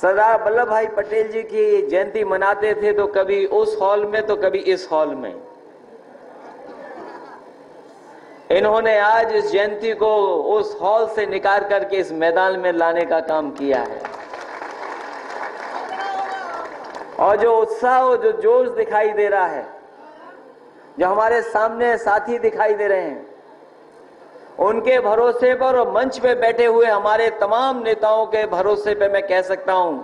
सरदार वल्लभ भाई पटेल जी की जयंती मनाते थे तो कभी उस हॉल में तो कभी इस हॉल में। इन्होंने आज इस जयंती को उस हॉल से निकाल करके इस मैदान में लाने का काम किया है। और जो उत्साह और जो जोश दिखाई दे रहा है, जो हमारे सामने साथी दिखाई दे रहे हैं, उनके भरोसे पर और मंच पे बैठे हुए हमारे तमाम नेताओं के भरोसे पे मैं कह सकता हूं,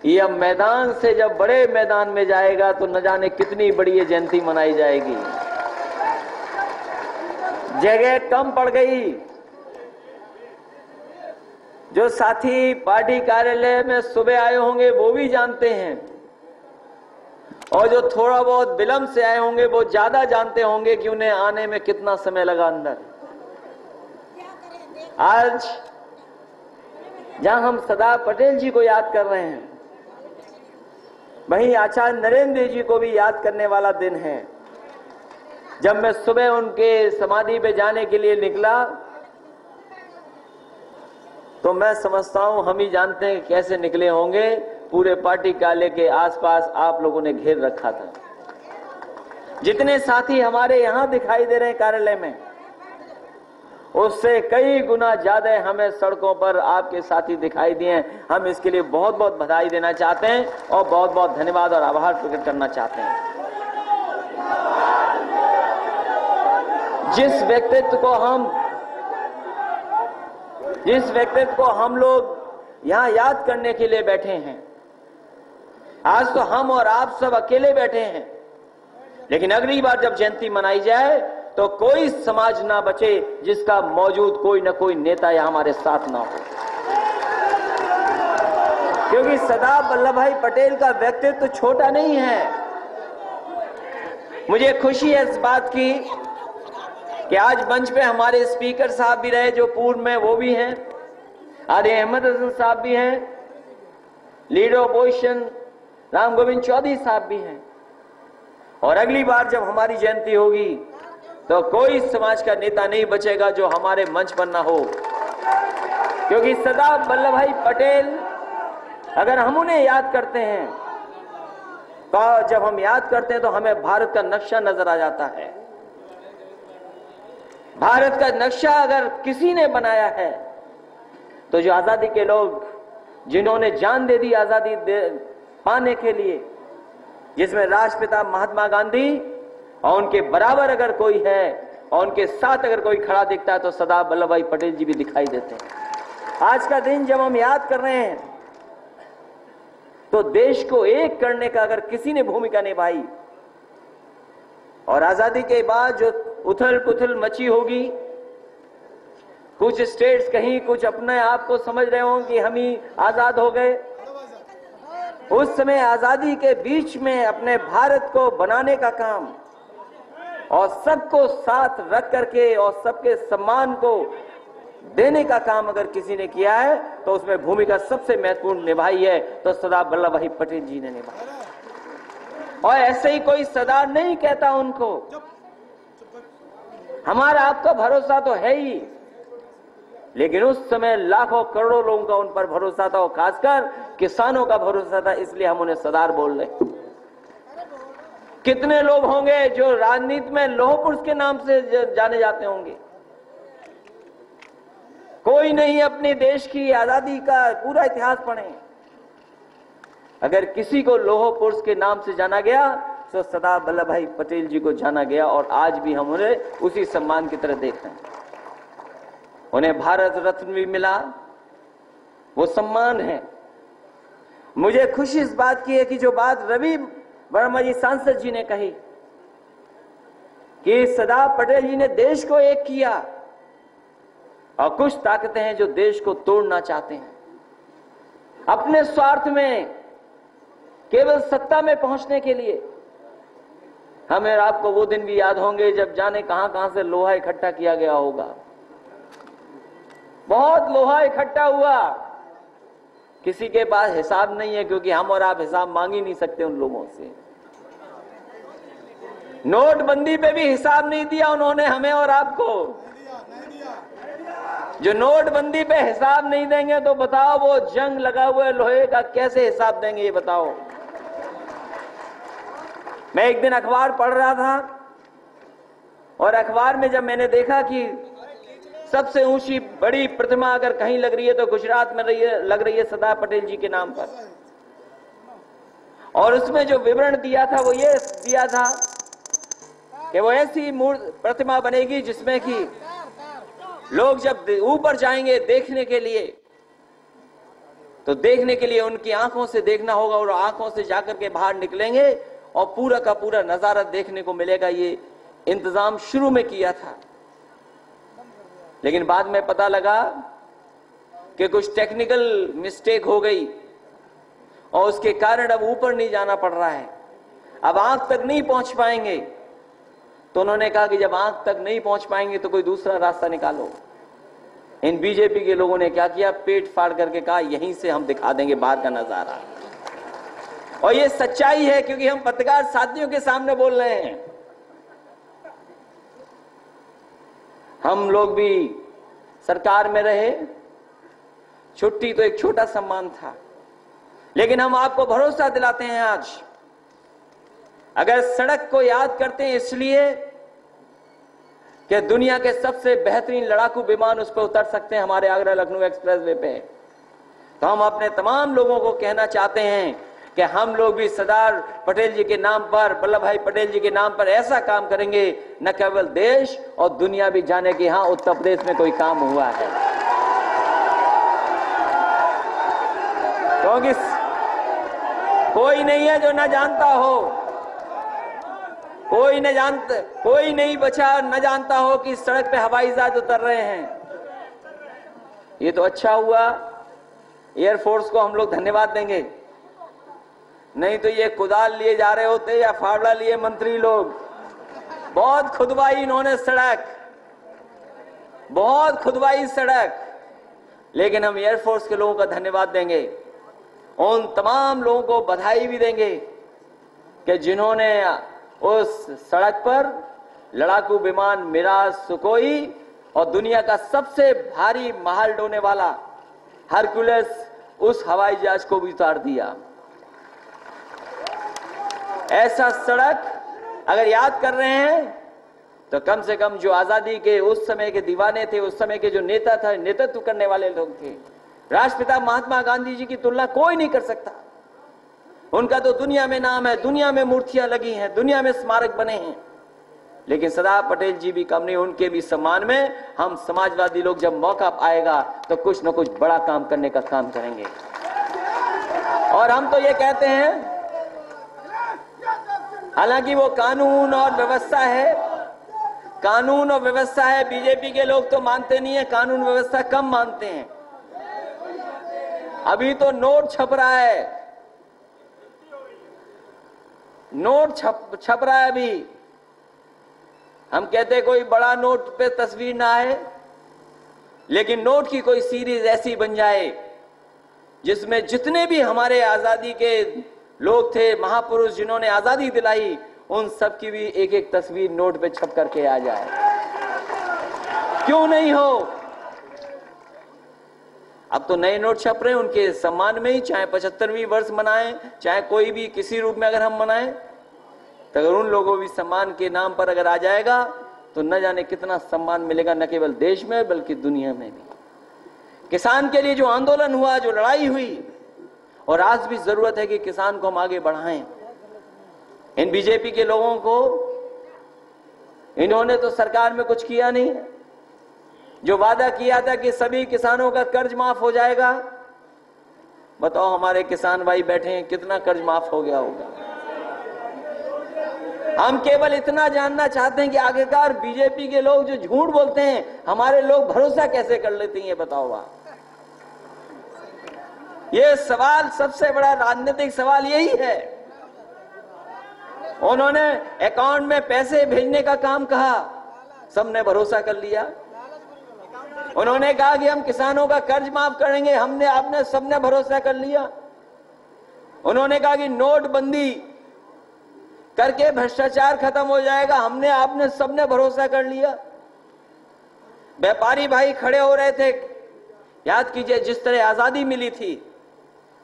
यह मैदान से जब बड़े मैदान में जाएगा तो न जाने कितनी बड़ी ये जयंती मनाई जाएगी। जगह कम पड़ गई। जो साथी पार्टी कार्यालय में सुबह आए होंगे वो भी जानते हैं, और जो थोड़ा बहुत विलंब से आए होंगे वो ज्यादा जानते होंगे कि उन्हें आने में कितना समय लगा अंदर। आज जहां हम सरदार पटेल जी को याद कर रहे हैं, वहीं आचार्य नरेंद्र जी को भी याद करने वाला दिन है। जब मैं सुबह उनके समाधि पे जाने के लिए निकला तो मैं समझता हूं हम ही जानते हैं कैसे निकले होंगे। पूरे पार्टी कार्यालय के आसपास आप लोगों ने घेर रखा था। जितने साथी हमारे यहां दिखाई दे रहे हैं कार्यालय में, उससे कई गुना ज्यादा हमें सड़कों पर आपके साथी दिखाई दिए। हम इसके लिए बहुत बहुत बधाई देना चाहते हैं और बहुत बहुत धन्यवाद और आभार प्रकट करना चाहते हैं। जिस व्यक्तित्व को हम लोग यहां याद करने के लिए बैठे हैं, आज तो हम और आप सब अकेले बैठे हैं, लेकिन अगली बार जब जयंती मनाई जाए तो कोई समाज ना बचे जिसका मौजूद कोई ना कोई नेता या हमारे साथ ना हो। क्योंकि सरदार वल्लभ भाई पटेल का व्यक्तित्व छोटा नहीं है। मुझे खुशी है इस बात की कि आज मंच पे हमारे स्पीकर साहब भी रहे, जो पूर्व में वो भी हैं, आदि अहमद हसन साहब भी हैं, लीडर ऑपोजिशन राम गोविंद चौधरी साहब भी हैं। और अगली बार जब हमारी जयंती होगी तो कोई समाज का नेता नहीं बचेगा जो हमारे मंच पर ना हो। क्योंकि सरदार वल्लभ भाई पटेल, अगर हम उन्हें याद करते हैं तो जब हम याद करते हैं तो हमें भारत का नक्शा नजर आ जाता है। भारत का नक्शा अगर किसी ने बनाया है तो जो आजादी के लोग, जिन्होंने जान दे दी आजादी पाने के लिए, जिसमें राष्ट्रपिता महात्मा गांधी और उनके बराबर अगर कोई है और उनके साथ अगर कोई खड़ा दिखता है तो सरदार वल्लभ भाई पटेल जी भी दिखाई देते हैं। आज का दिन जब हम याद कर रहे हैं तो देश को एक करने का अगर किसी ने भूमिका निभाई, और आजादी के बाद जो उथल पुथल मची होगी, कुछ स्टेट्स कहीं कुछ अपने आप को समझ रहे हों कि हम ही आजाद हो गए, उस समय आजादी के बीच में अपने भारत को बनाने का काम और सबको साथ रख करके और सबके सम्मान को देने का काम अगर किसी ने किया है तो उसमें भूमिका सबसे महत्वपूर्ण निभाई है तो सरदार वल्लभ भाई पटेल जी ने निभाई। और ऐसे ही कोई सरदार नहीं कहता उनको। हमारा आपका भरोसा तो है ही, लेकिन उस समय लाखों करोड़ों लोगों का उन पर भरोसा था और खासकर किसानों का भरोसा था, इसलिए हम उन्हें सरदार बोल रहे। कितने लोग होंगे जो राजनीति में लौह पुरुष के नाम से जाने जाते होंगे। कोई नहीं अपने देश की आजादी का पूरा इतिहास पढ़े, अगर किसी को लौह पुरुष के नाम से जाना गया तो सरदार वल्लभ भाई पटेल जी को जाना गया। और आज भी हम उन्हें उसी सम्मान की तरह देख रहे हैं। उन्हें भारत रत्न भी मिला, वो सम्मान है। मुझे खुशी इस बात की है कि जो बात रवि वर्मा जी सांसद जी ने कही कि सरदार पटेल जी ने देश को एक किया, और कुछ ताकतें हैं जो देश को तोड़ना चाहते हैं अपने स्वार्थ में, केवल सत्ता में पहुंचने के लिए। हमें और आपको वो दिन भी याद होंगे जब जाने कहां से लोहा इकट्ठा किया गया होगा। बहुत लोहा इकट्ठा हुआ, किसी के पास हिसाब नहीं है, क्योंकि हम और आप हिसाब मांग ही नहीं सकते उन लोगों से। नोटबंदी पे भी हिसाब नहीं दिया उन्होंने हमें और आपको। जो नोटबंदी पे हिसाब नहीं देंगे तो बताओ वो जंग लगा हुआ है लोहे का कैसे हिसाब देंगे, ये बताओ। मैं एक दिन अखबार पढ़ रहा था और अखबार में जब मैंने देखा कि सबसे ऊंची बड़ी प्रतिमा अगर कहीं लग रही है तो गुजरात में लग रही है सरदार पटेल जी के नाम पर, और उसमें जो विवरण दिया था वो ये दिया था कि वो ऐसी प्रतिमा बनेगी जिसमें कि लोग जब ऊपर जाएंगे देखने के लिए तो देखने के लिए उनकी आंखों से देखना होगा और आंखों से जाकर के बाहर निकलेंगे और पूरा का पूरा नजारा देखने को मिलेगा। ये इंतजाम शुरू में किया था, लेकिन बाद में पता लगा कि कुछ टेक्निकल मिस्टेक हो गई और उसके कारण अब ऊपर नहीं जाना पड़ रहा है, अब आंख तक नहीं पहुंच पाएंगे। तो उन्होंने कहा कि जब आंख तक नहीं पहुंच पाएंगे तो कोई दूसरा रास्ता निकालो। इन बीजेपी के लोगों ने क्या किया, पेट फाड़ करके कहा यहीं से हम दिखा देंगे बाहर का नजारा। और ये सच्चाई है क्योंकि हम पत्रकार साथियों के सामने बोल रहे हैं। हम लोग भी सरकार में रहे, छुट्टी तो एक छोटा सम्मान था, लेकिन हम आपको भरोसा दिलाते हैं आज अगर सड़क को याद करते हैं इसलिए कि दुनिया के सबसे बेहतरीन लड़ाकू विमान उस पर उतर सकते हैं हमारे आगरा लखनऊ एक्सप्रेसवे पे, तो हम अपने तमाम लोगों को कहना चाहते हैं कि हम लोग भी सरदार पटेल जी के नाम पर, वल्लभ भाई पटेल जी के नाम पर ऐसा काम करेंगे न केवल देश और दुनिया भी जाने कि हाँ उत्तर प्रदेश में कोई काम हुआ है। क्योंकि कोई नहीं है जो न जानता हो, कोई नहीं बचा न जानता हो कि सड़क पे हवाई जहाज उतर रहे हैं। ये तो अच्छा हुआ, एयरफोर्स को हम लोग धन्यवाद देंगे, नहीं तो ये कुदाल लिए जा रहे होते या फावड़ा लिए मंत्री लोग। बहुत खुदवाई इन्होंने सड़क, बहुत खुदवाई सड़क, लेकिन हम एयरफोर्स के लोगों का धन्यवाद देंगे, उन तमाम लोगों को बधाई भी देंगे कि जिन्होंने उस सड़क पर लड़ाकू विमान मिराज, सुकोई और दुनिया का सबसे भारी माल ढोने वाला हरकुलस उस हवाई जहाज को भी उतार दिया। ऐसा सड़क अगर याद कर रहे हैं तो कम से कम जो आजादी के उस समय के दीवाने थे, उस समय के जो नेता था, नेतृत्व करने वाले लोग थे, राष्ट्रपिता महात्मा गांधी जी की तुलना कोई नहीं कर सकता। उनका तो दुनिया में नाम है, दुनिया में मूर्तियां लगी हैं, दुनिया में स्मारक बने हैं, लेकिन सरदार पटेल जी भी कम नहीं। उनके भी सम्मान में हम समाजवादी लोग जब मौका आएगा तो कुछ न कुछ बड़ा काम करने का काम करेंगे। और हम तो ये कहते हैं, हालांकि वो कानून और व्यवस्था है, कानून और व्यवस्था है, बीजेपी के लोग तो मानते नहीं है, कानून व्यवस्था कम मानते हैं। अभी तो नोट छप रहा है, नोट छप रहा है अभी। हम कहते कोई बड़ा नोट पे तस्वीर ना आए, लेकिन नोट की कोई सीरीज ऐसी बन जाए जिसमें जितने भी हमारे आजादी के लोग थे, महापुरुष जिन्होंने आजादी दिलाई, उन सब की भी एक एक तस्वीर नोट पे छप करके आ जाए। क्यों नहीं हो? अब तो नए नोट छप रहे हैं उनके सम्मान में ही, चाहे 75वीं वर्ष मनाएं, चाहे कोई भी किसी रूप में अगर हम मनाएं, तो अगर उन लोगों भी सम्मान के नाम पर अगर आ जाएगा तो न जाने कितना सम्मान मिलेगा, न केवल देश में बल्कि दुनिया में भी। किसान के लिए जो आंदोलन हुआ, जो लड़ाई हुई, और आज भी जरूरत है कि किसान को हम आगे बढ़ाएं। इन बीजेपी के लोगों को, इन्होंने तो सरकार में कुछ किया नहीं है। जो वादा किया था कि सभी किसानों का कर्ज माफ हो जाएगा, बताओ हमारे किसान भाई बैठे हैं, कितना कर्ज माफ हो गया होगा। हम केवल इतना जानना चाहते हैं कि आखिरकार बीजेपी के लोग जो झूठ बोलते हैं, हमारे लोग भरोसा कैसे कर लेते हैं, बताओ आप। ये सवाल, सबसे बड़ा राजनीतिक सवाल यही है। उन्होंने अकाउंट में पैसे भेजने का काम कहा, सबने भरोसा कर लिया। उन्होंने कहा कि हम किसानों का कर्ज माफ करेंगे, आपने सबने भरोसा कर लिया। उन्होंने कहा कि नोटबंदी करके भ्रष्टाचार खत्म हो जाएगा, आपने सबने भरोसा कर लिया। व्यापारी भाई खड़े हो रहे थे। याद कीजिए, जिस तरह आजादी मिली थी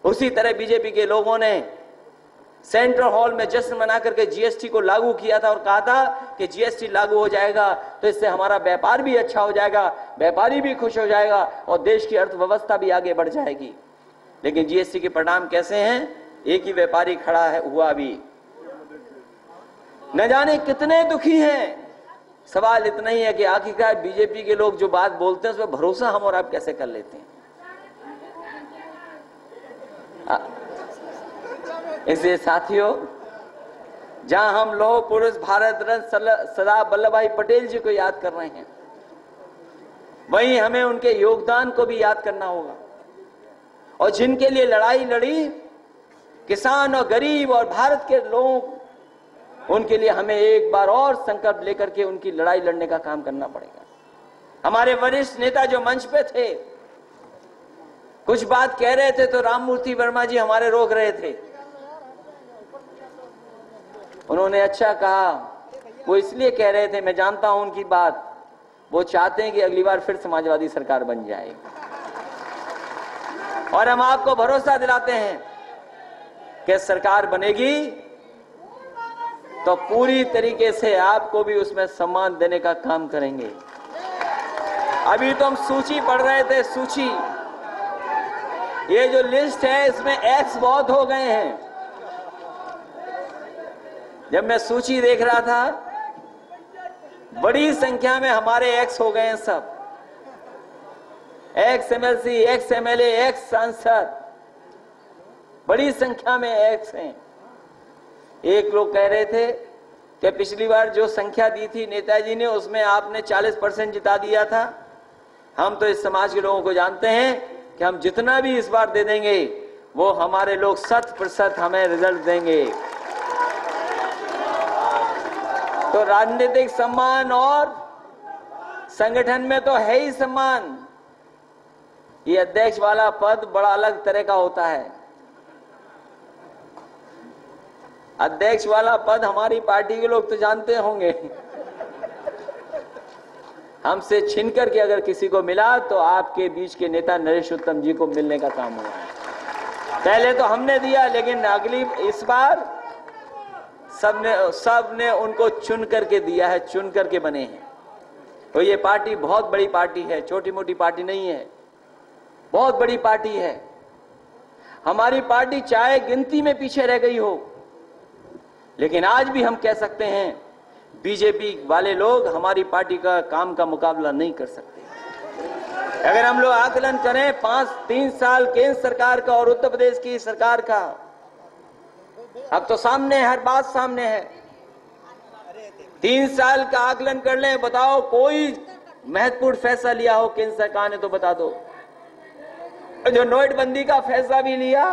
उसी तरह बीजेपी के लोगों ने सेंट्रल हॉल में जश्न मना करके जीएसटी को लागू किया था और कहा था कि जीएसटी लागू हो जाएगा तो इससे हमारा व्यापार भी अच्छा हो जाएगा, व्यापारी भी खुश हो जाएगा और देश की अर्थव्यवस्था भी आगे बढ़ जाएगी। लेकिन जीएसटी के परिणाम कैसे हैं? एक ही व्यापारी खड़ा है हुआ अभी, न जाने कितने दुखी हैं। सवाल इतना ही है कि आखिरकार बीजेपी के लोग जो बात बोलते हैं उस पर भरोसा हम और आप कैसे कर लेते हैं? इसलिए साथियों, जहां हम लोग पुरुष भारत रत्न सरदार वल्लभ भाई पटेल जी को याद कर रहे हैं, वहीं हमें उनके योगदान को भी याद करना होगा। और जिनके लिए लड़ाई लड़ी, किसान और गरीब और भारत के लोग, उनके लिए हमें एक बार और संकल्प लेकर के उनकी लड़ाई लड़ने का काम करना पड़ेगा। हमारे वरिष्ठ नेता जो मंच पे थे, कुछ बात कह रहे थे तो राममूर्ति वर्मा जी हमारे रोक रहे थे। उन्होंने अच्छा कहा, वो इसलिए कह रहे थे, मैं जानता हूं उनकी बात, वो चाहते हैं कि अगली बार फिर समाजवादी सरकार बन जाए। और हम आपको भरोसा दिलाते हैं कि सरकार बनेगी तो पूरी तरीके से आपको भी उसमें सम्मान देने का काम करेंगे। अभी तो हम सूची पढ़ रहे थे, सूची, ये जो लिस्ट है इसमें एक्स बहुत हो गए हैं। जब मैं सूची देख रहा था, बड़ी संख्या में हमारे एक्स हो गए हैं सब, x MLC, ex MLA, x सांसद, बड़ी संख्या में एक्स हैं। एक लोग कह रहे थे कि पिछली बार जो संख्या दी थी नेताजी ने, उसमें आपने 40% जिता दिया था। हम तो इस समाज के लोगों को जानते हैं कि हम जितना भी इस बार दे देंगे वो हमारे लोग 100% हमें रिजल्ट देंगे। तो राजनीतिक सम्मान और संगठन में तो है ही सम्मान। ये अध्यक्ष वाला पद बड़ा अलग तरह का होता है। अध्यक्ष वाला पद हमारी पार्टी के लोग तो जानते होंगे, हमसे छीन करके अगर किसी को मिला तो आपके बीच के नेता नरेश उत्तम जी को मिलने का काम हुआ है। पहले तो हमने दिया, लेकिन अगली इस बार सबने उनको चुन करके दिया है, चुन करके बने हैं। तो ये पार्टी बहुत बड़ी पार्टी है, छोटी मोटी पार्टी नहीं है, बहुत बड़ी पार्टी है। हमारी पार्टी चाहे गिनती में पीछे रह गई हो, लेकिन आज भी हम कह सकते हैं बीजेपी वाले लोग हमारी पार्टी का काम का मुकाबला नहीं कर सकते। अगर हम लोग आकलन करें 3 साल केंद्र सरकार का और उत्तर प्रदेश की सरकार का, अब तो सामने हर बात सामने है। 3 साल का आकलन कर लें, बताओ कोई महत्वपूर्ण फैसला लिया हो केंद्र सरकार ने तो बता दो। जो नोटबंदी का फैसला भी लिया,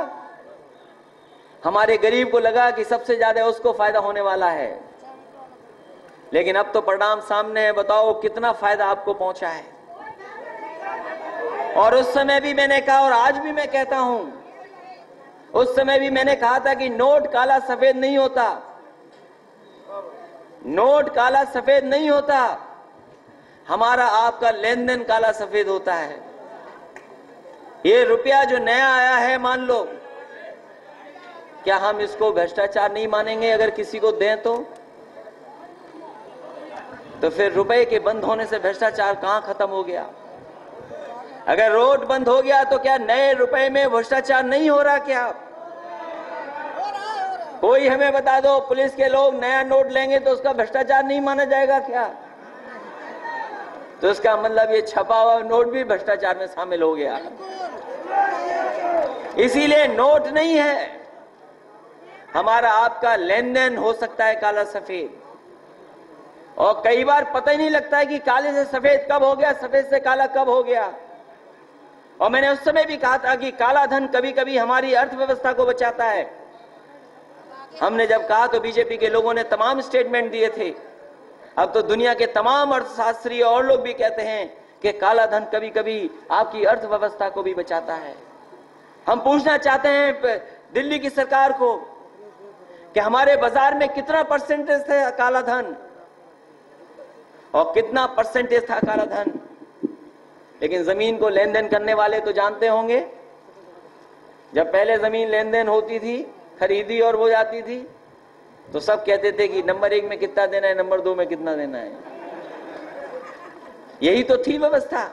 हमारे गरीब को लगा कि सबसे ज्यादा उसको फायदा होने वाला है, लेकिन अब तो परिणाम सामने है। बताओ कितना फायदा आपको पहुंचा है। और उस समय भी मैंने कहा और आज भी मैं कहता हूं, उस समय भी मैंने कहा था कि नोट काला सफेद नहीं होता, नोट काला सफेद नहीं होता, हमारा आपका लेन देन काला सफेद होता है। ये रुपया जो नया आया है, मान लो, क्या हम इसको भ्रष्टाचार नहीं मानेंगे? अगर किसी को दें तो फिर रुपए के बंद होने से भ्रष्टाचार कहां खत्म हो गया? अगर रोड बंद हो गया तो क्या नए रुपए में भ्रष्टाचार नहीं हो रहा? क्या कोई हमें बता दो, पुलिस के लोग नया नोट लेंगे तो उसका भ्रष्टाचार नहीं माना जाएगा क्या? तो इसका मतलब ये छपा हुआ नोट भी भ्रष्टाचार में शामिल हो गया। इसीलिए नोट नहीं है, हमारा आपका लेन देन हो सकता है काला सफेद। और कई बार पता ही नहीं लगता है कि काले से सफेद कब हो गया, सफेद से काला कब हो गया। और मैंने उस समय भी कहा था कि काला धन कभी कभी हमारी अर्थव्यवस्था को बचाता है। हमने जब कहा तो बीजेपी के लोगों ने तमाम स्टेटमेंट दिए थे। अब तो दुनिया के तमाम अर्थशास्त्री और लोग भी कहते हैं कि काला धन कभी कभी आपकी अर्थव्यवस्था को भी बचाता है। हम पूछना चाहते हैं दिल्ली की सरकार को कि हमारे बाजार में कितना परसेंटेज है काला धन और कितना परसेंटेज था काला धन। लेकिन जमीन को लेन देन करने वाले तो जानते होंगे, जब पहले जमीन लेन देन होती थी, खरीदी और वो जाती थी, तो सब कहते थे कि नंबर 1 में कितना देना है, नंबर 2 में कितना देना है। यही तो थी व्यवस्था।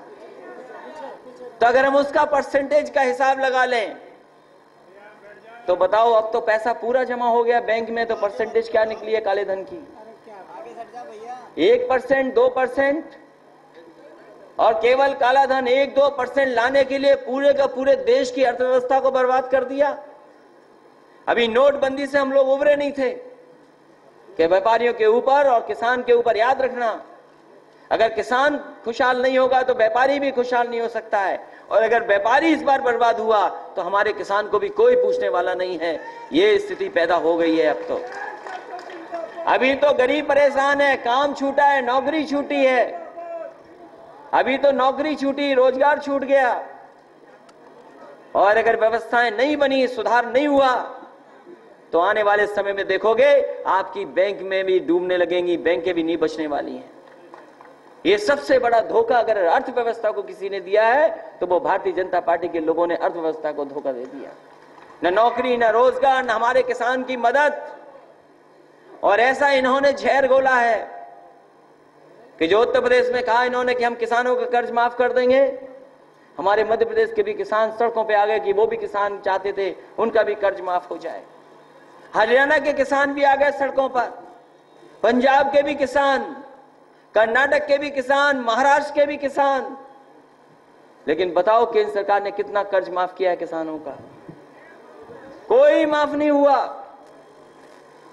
तो अगर हम उसका परसेंटेज का हिसाब लगा लें तो बताओ, अब तो पैसा पूरा जमा हो गया बैंक में, तो परसेंटेज क्या निकली है काले धन की? 1%, 2%, और केवल काला धन 1-2% लाने के लिए पूरे का पूरे देश की अर्थव्यवस्था को बर्बाद कर दिया। अभी नोटबंदी से हम लोग उबरे नहीं थे कि व्यापारियों के ऊपर और किसान के ऊपर, याद रखना, अगर किसान खुशहाल नहीं होगा तो व्यापारी भी खुशहाल नहीं हो सकता है, और अगर व्यापारी इस बार बर्बाद हुआ तो हमारे किसान को भी कोई पूछने वाला नहीं है। ये स्थिति पैदा हो गई है अब तो। अभी तो गरीब परेशान है, काम छूटा है, नौकरी छूटी है, अभी तो नौकरी छूटी, रोजगार छूट गया, और अगर व्यवस्थाएं नहीं बनी, सुधार नहीं हुआ, तो आने वाले समय में देखोगे आपकी बैंक में भी डूबने लगेंगी, बैंकें भी नहीं बचने वाली हैं। ये सबसे बड़ा धोखा अगर अर्थव्यवस्था को किसी ने दिया है तो वो भारतीय जनता पार्टी के लोगों ने अर्थव्यवस्था को धोखा दे दिया। न नौकरी, न रोजगार, न हमारे किसान की मदद, और ऐसा इन्होंने झेर घोला है कि जो उत्तर प्रदेश में कहा इन्होंने कि हम किसानों का कर्ज माफ कर देंगे, हमारे मध्य प्रदेश के भी किसान सड़कों पे आ गए कि वो भी किसान चाहते थे उनका भी कर्ज माफ हो जाए। हरियाणा के किसान भी आ गए सड़कों पर, पंजाब के भी किसान, कर्नाटक के भी किसान, महाराष्ट्र के भी किसान। लेकिन बताओ केंद्र सरकार ने कितना कर्ज माफ किया है किसानों का? कोई माफ नहीं हुआ।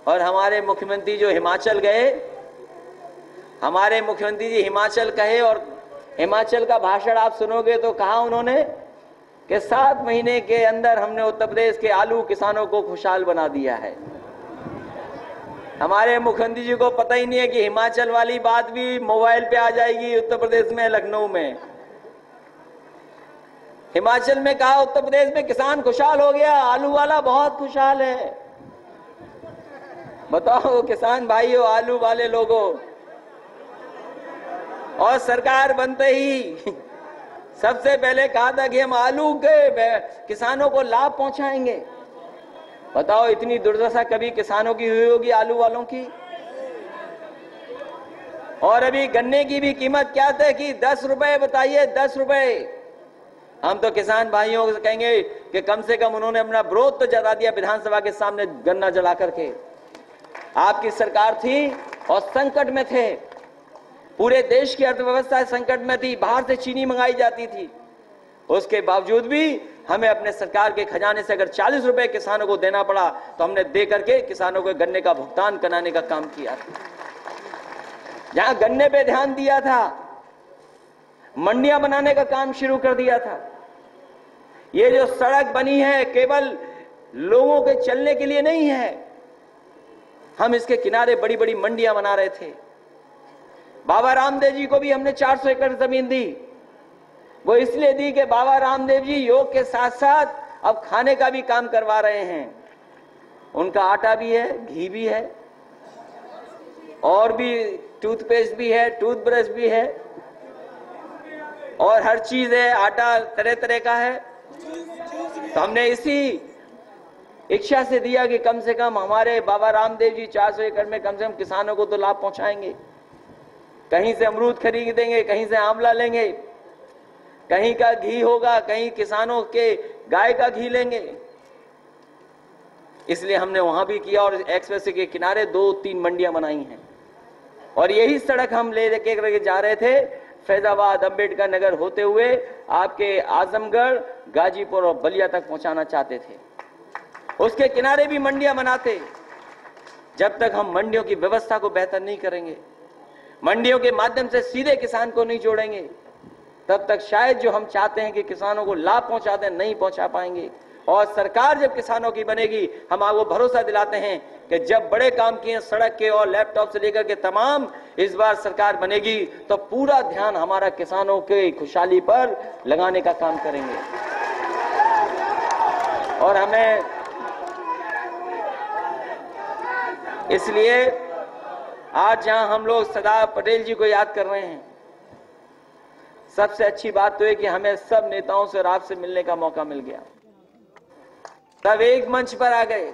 और हमारे मुख्यमंत्री जो हिमाचल गए, हमारे मुख्यमंत्री जी हिमाचल कहे, और हिमाचल का भाषण आप सुनोगे तो कहा उन्होंने कि 7 महीने के अंदर हमने उत्तर प्रदेश के आलू किसानों को खुशहाल बना दिया है। हमारे मुख्यमंत्री जी को पता ही नहीं है कि हिमाचल वाली बात भी मोबाइल पे आ जाएगी उत्तर प्रदेश में, लखनऊ में। हिमाचल में कहा उत्तर प्रदेश में किसान खुशहाल हो गया, आलू वाला बहुत खुशहाल है। बताओ किसान भाइयों, आलू वाले लोगों, और सरकार बनते ही सबसे पहले कहा था कि हम आलू के किसानों को लाभ पहुंचाएंगे। बताओ इतनी दुर्दशा कभी किसानों की हुई होगी, आलू वालों की? और अभी गन्ने की भी कीमत क्या थे कि 10 रुपए, बताइए 10 रुपए। हम तो किसान भाइयों से कहेंगे कि कम से कम उन्होंने अपना विरोध तो जता दिया विधानसभा के सामने गन्ना जला करके। आपकी सरकार थी और संकट में थे, पूरे देश की अर्थव्यवस्था संकट में थी, बाहर से चीनी मंगाई जाती थी, उसके बावजूद भी हमें अपने सरकार के खजाने से अगर 40 रुपए किसानों को देना पड़ा तो हमने दे करके किसानों को गन्ने का भुगतान कराने का काम किया था। जहां गन्ने पे ध्यान दिया था, मंडियां बनाने का काम शुरू कर दिया था। ये जो सड़क बनी है केवल लोगों के चलने के लिए नहीं है, हम इसके किनारे बड़ी बड़ी मंडियां बना रहे थे। बाबा रामदेव जी को भी हमने 400 एकड़ जमीन दी। वो इसलिए दी कि बाबा रामदेव जी योग के साथ साथ अब खाने का भी काम करवा रहे हैं। उनका आटा भी है, घी भी है, और भी टूथपेस्ट भी है, टूथब्रश भी है, और हर चीज है, आटा तरह तरह का है। तो हमने इसी इच्छा से दिया कि कम से कम हमारे बाबा रामदेव जी 400 एकड़ में कम से कम किसानों को तो लाभ पहुंचाएंगे। कहीं से अमरूद खरीदेंगे, कहीं से आंवला लेंगे, कहीं का घी होगा, कहीं किसानों के गाय का घी लेंगे। इसलिए हमने वहां भी किया और एक्सप्रेस के किनारे 2-3 मंडियां बनाई हैं। और यही सड़क हम ले के जा रहे थे, फैजाबाद, अंबेडकर नगर होते हुए आपके आजमगढ़, गाजीपुर और बलिया तक पहुंचाना चाहते थे। उसके किनारे भी मंडियां बनाते। जब तक हम मंडियों की व्यवस्था को बेहतर नहीं करेंगे, मंडियों के माध्यम से सीधे किसान को नहीं जोड़ेंगे, तब तक शायद जो हम चाहते हैं कि किसानों को लाभ पहुंचाते हैं, नहीं पहुंचा पाएंगे। और सरकार जब किसानों की बनेगी, हम आपको भरोसा दिलाते हैं कि जब बड़े काम किए सड़क के और लैपटॉप से लेकर के तमाम, इस बार सरकार बनेगी तो पूरा ध्यान हमारा किसानों के खुशहाली पर लगाने का काम करेंगे। और हमें इसलिए आज जहां हम लोग सरदार पटेल जी को याद कर रहे हैं, सबसे अच्छी बात तो है कि हमें सब नेताओं से और आपसे मिलने का मौका मिल गया। सब एक मंच पर आ गए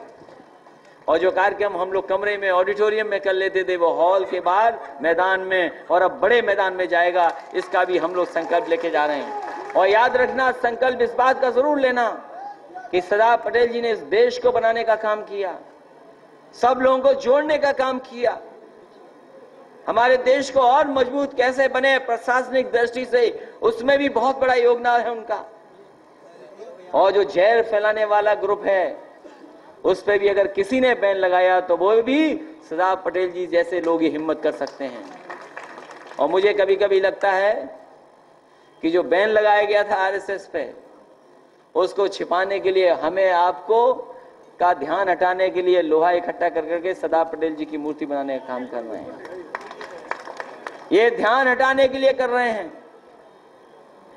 और जो कार्यक्रम हम लोग कमरे में, ऑडिटोरियम में कर लेते थे, वो हॉल के बाहर मैदान में और अब बड़े मैदान में जाएगा। इसका भी हम लोग संकल्प लेके जा रहे हैं। और याद रखना, संकल्प इस बात का जरूर लेना कि सरदार पटेल जी ने इस देश को बनाने का काम किया, सब लोगों को जोड़ने का काम किया। हमारे देश को और मजबूत कैसे बने प्रशासनिक दृष्टि से, उसमें भी बहुत बड़ा योगदान है उनका। और जो जहर फैलाने वाला ग्रुप है, उस पर भी अगर किसी ने बैन लगाया तो वो भी सरदार पटेल जी जैसे लोग ही हिम्मत कर सकते हैं। और मुझे कभी कभी लगता है कि जो बैन लगाया गया था आरएसएस पे, उसको छिपाने के लिए हमें आपको का ध्यान हटाने के लिए लोहा इकट्ठा कर करके सरदार पटेल जी की मूर्ति बनाने का काम कर रहे हैं। ये ध्यान हटाने के लिए कर रहे हैं।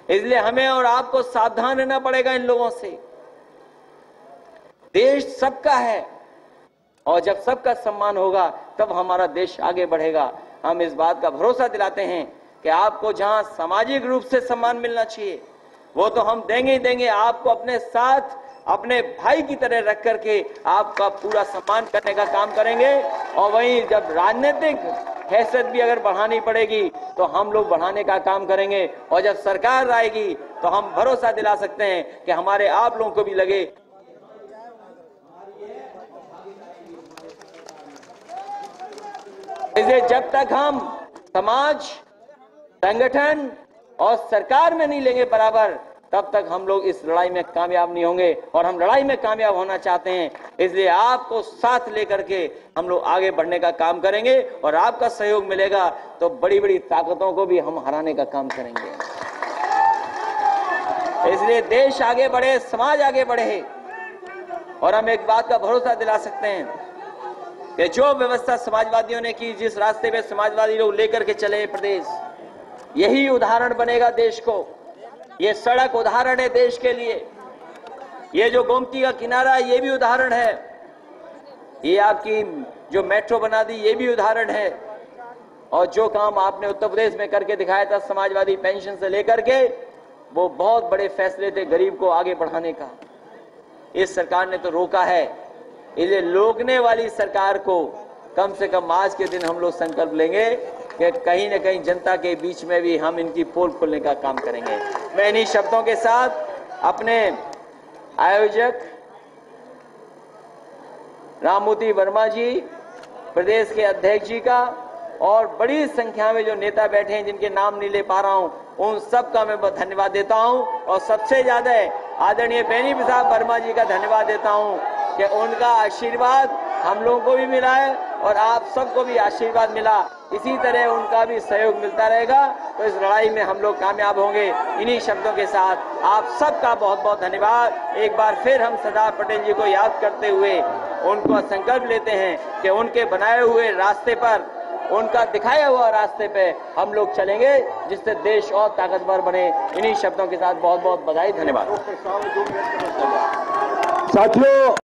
इसलिए हमें और आपको सावधान रहना पड़ेगा इन लोगों से। देश सबका है और जब सबका सम्मान होगा तब हमारा देश आगे बढ़ेगा। हम इस बात का भरोसा दिलाते हैं कि आपको जहां सामाजिक रूप से सम्मान मिलना चाहिए वो तो हम देंगे ही देंगे। आपको अपने साथ अपने भाई की तरह रख करके आपका पूरा सम्मान करने का काम करेंगे। और वहीं जब राजनीतिक हैसियत भी अगर बढ़ानी पड़ेगी तो हम लोग बढ़ाने का काम करेंगे। और जब सरकार आएगी तो हम भरोसा दिला सकते हैं कि हमारे आप लोगों को भी लगे इसलिए जब तक हम समाज, संगठन और सरकार में नहीं लेंगे बराबर, तब तक हम लोग इस लड़ाई में कामयाब नहीं होंगे। और हम लड़ाई में कामयाब होना चाहते हैं, इसलिए आपको साथ लेकर के हम लोग आगे बढ़ने का काम करेंगे। और आपका सहयोग मिलेगा तो बड़ी बड़ी ताकतों को भी हम हराने का काम करेंगे। इसलिए देश आगे बढ़े, समाज आगे बढ़े। और हम एक बात का भरोसा दिला सकते हैं कि जो व्यवस्था समाजवादियों ने की, जिस रास्ते पे समाजवादी लोग लेकर के चले प्रदेश, यही उदाहरण बनेगा देश को। ये सड़क उदाहरण है देश के लिए। ये जो गोमती का किनारा, ये भी उदाहरण है। ये आपकी जो मेट्रो बना दी, ये भी उदाहरण है। और जो काम आपने उत्तर प्रदेश में करके दिखाया था, समाजवादी पेंशन से लेकर के, वो बहुत बड़े फैसले थे गरीब को आगे बढ़ाने का। इस सरकार ने तो रोका है। इसलिए रोकने वाली सरकार को कम से कम आज के दिन हम लोग संकल्प लेंगे कि कहीं न कहीं जनता के बीच में भी हम इनकी पोल खोलने का काम करेंगे। मैं इन्हीं शब्दों के साथ अपने आयोजक राममूर्ति वर्मा जी, प्रदेश के अध्यक्ष जी का, और बड़ी संख्या में जो नेता बैठे हैं जिनके नाम नहीं ले पा रहा हूं, उन सब का मैं धन्यवाद देता हूं। और सबसे ज्यादा आदरणीय बेनी प्रसाद वर्मा जी का धन्यवाद देता हूं कि उनका आशीर्वाद हम लोगों को भी मिला है और आप सबको भी आशीर्वाद मिला। इसी तरह उनका भी सहयोग मिलता रहेगा तो इस लड़ाई में हम लोग कामयाब होंगे। इन्हीं शब्दों के साथ आप सबका बहुत बहुत धन्यवाद। एक बार फिर हम सरदार पटेल जी को याद करते हुए उनको संकल्प लेते हैं कि उनके बनाए हुए रास्ते पर, उनका दिखाया हुआ रास्ते पे हम लोग चलेंगे, जिससे देश और ताकतवर बने। इन्हीं शब्दों के साथ बहुत बहुत बधाई, धन्यवाद। साथियों।